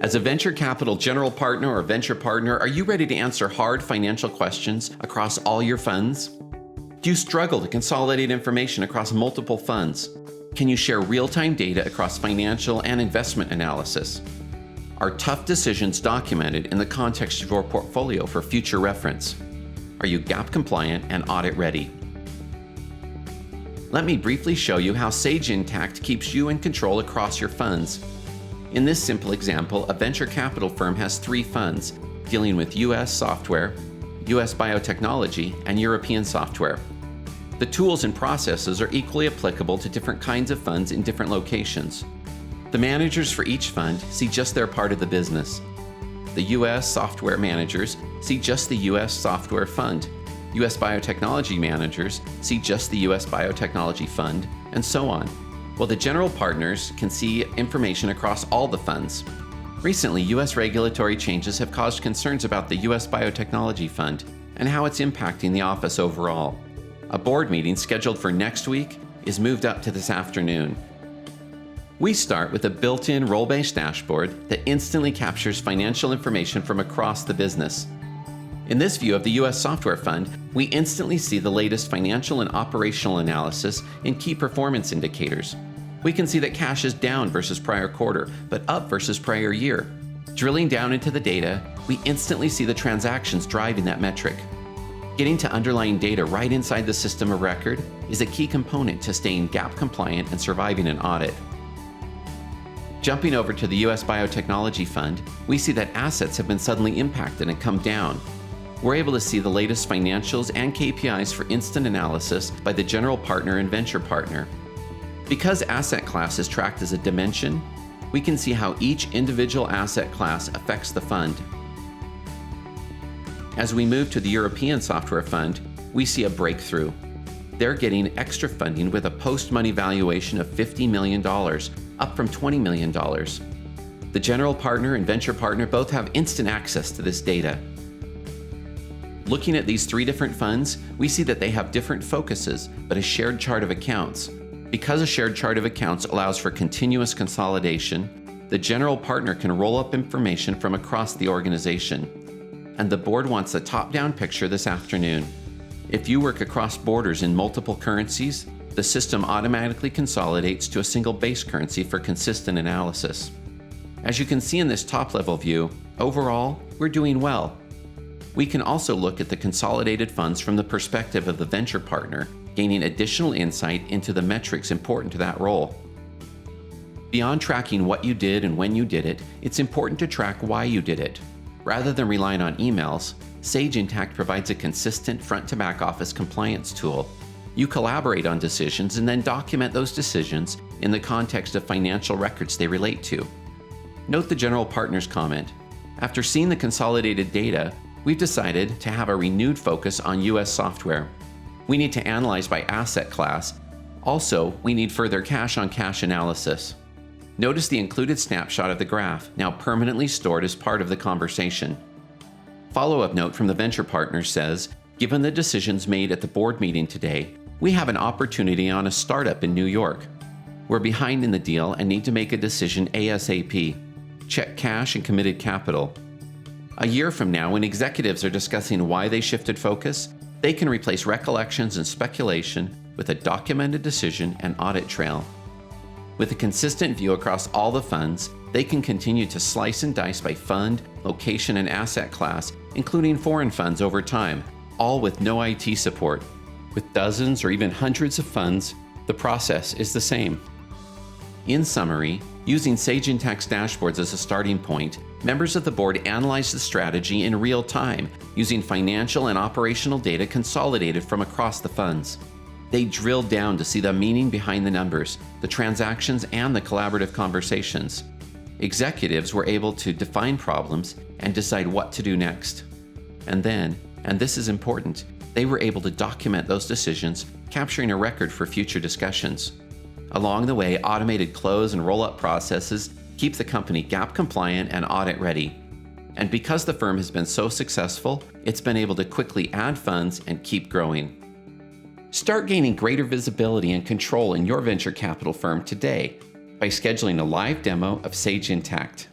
As a venture capital general partner or venture partner, are you ready to answer hard financial questions across all your funds? Do you struggle to consolidate information across multiple funds? Can you share real-time data across financial and investment analysis? Are tough decisions documented in the context of your portfolio for future reference? Are you GAAP compliant and audit ready? Let me briefly show you how Sage Intacct keeps you in control across your funds. In this simple example, a venture capital firm has 3 funds dealing with US software, US biotechnology, and European software. The tools and processes are equally applicable to different kinds of funds in different locations. The managers for each fund see just their part of the business. The US software managers see just the US software fund. US biotechnology managers see just the US biotechnology fund, and so on. While the general partners can see information across all the funds. Recently, US regulatory changes have caused concerns about the US biotechnology fund and how it's impacting the office overall. A board meeting scheduled for next week is moved up to this afternoon. We start with a built-in role-based dashboard that instantly captures financial information from across the business. In this view of the US Software Fund, we instantly see the latest financial and operational analysis in key performance indicators. We can see that cash is down versus prior quarter, but up versus prior year. Drilling down into the data, we instantly see the transactions driving that metric. Getting to underlying data right inside the system of record is a key component to staying GAAP compliant and surviving an audit. Jumping over to the US Biotechnology Fund, we see that assets have been suddenly impacted and come down. We're able to see the latest financials and KPIs for instant analysis by the general partner and venture partner. Because asset class is tracked as a dimension, we can see how each individual asset class affects the fund. As we move to the European Software Fund, we see a breakthrough. They're getting extra funding with a post-money valuation of $50 million, up from $20 million. The general partner and venture partner both have instant access to this data. Looking at these 3 different funds, we see that they have different focuses, but a shared chart of accounts. Because a shared chart of accounts allows for continuous consolidation, the general partner can roll up information from across the organization. And the board wants a top-down picture this afternoon. If you work across borders in multiple currencies, the system automatically consolidates to a single base currency for consistent analysis. As you can see in this top-level view, overall, we're doing well. We can also look at the consolidated funds from the perspective of the venture partner, gaining additional insight into the metrics important to that role. Beyond tracking what you did and when you did it, it's important to track why you did it. Rather than relying on emails, Sage Intacct provides a consistent front-to-back office compliance tool. You collaborate on decisions and then document those decisions in the context of financial records they relate to. Note the general partner's comment. After seeing the consolidated data, we've decided to have a renewed focus on US software. We need to analyze by asset class. Also, we need further cash-on-cash analysis. Notice the included snapshot of the graph, now permanently stored as part of the conversation. Follow-up note from the venture partner says, given the decisions made at the board meeting today, we have an opportunity on a startup in New York. We're behind in the deal and need to make a decision ASAP. Check cash and committed capital. A year from now, when executives are discussing why they shifted focus, they can replace recollections and speculation with a documented decision and audit trail. With a consistent view across all the funds, they can continue to slice and dice by fund, location, and asset class, including foreign funds over time, all with no IT support. With dozens or even hundreds of funds, the process is the same. In summary, using Sage Intacct's dashboards as a starting point, members of the board analyze the strategy in real time using financial and operational data consolidated from across the funds. They drill down to see the meaning behind the numbers, the transactions, and the collaborative conversations. Executives were able to define problems and decide what to do next. And then, and this is important, they were able to document those decisions, capturing a record for future discussions. Along the way, automated close and roll-up processes keep the company GAAP compliant and audit ready. And because the firm has been so successful, it's been able to quickly add funds and keep growing. Start gaining greater visibility and control in your venture capital firm today by scheduling a live demo of Sage Intacct.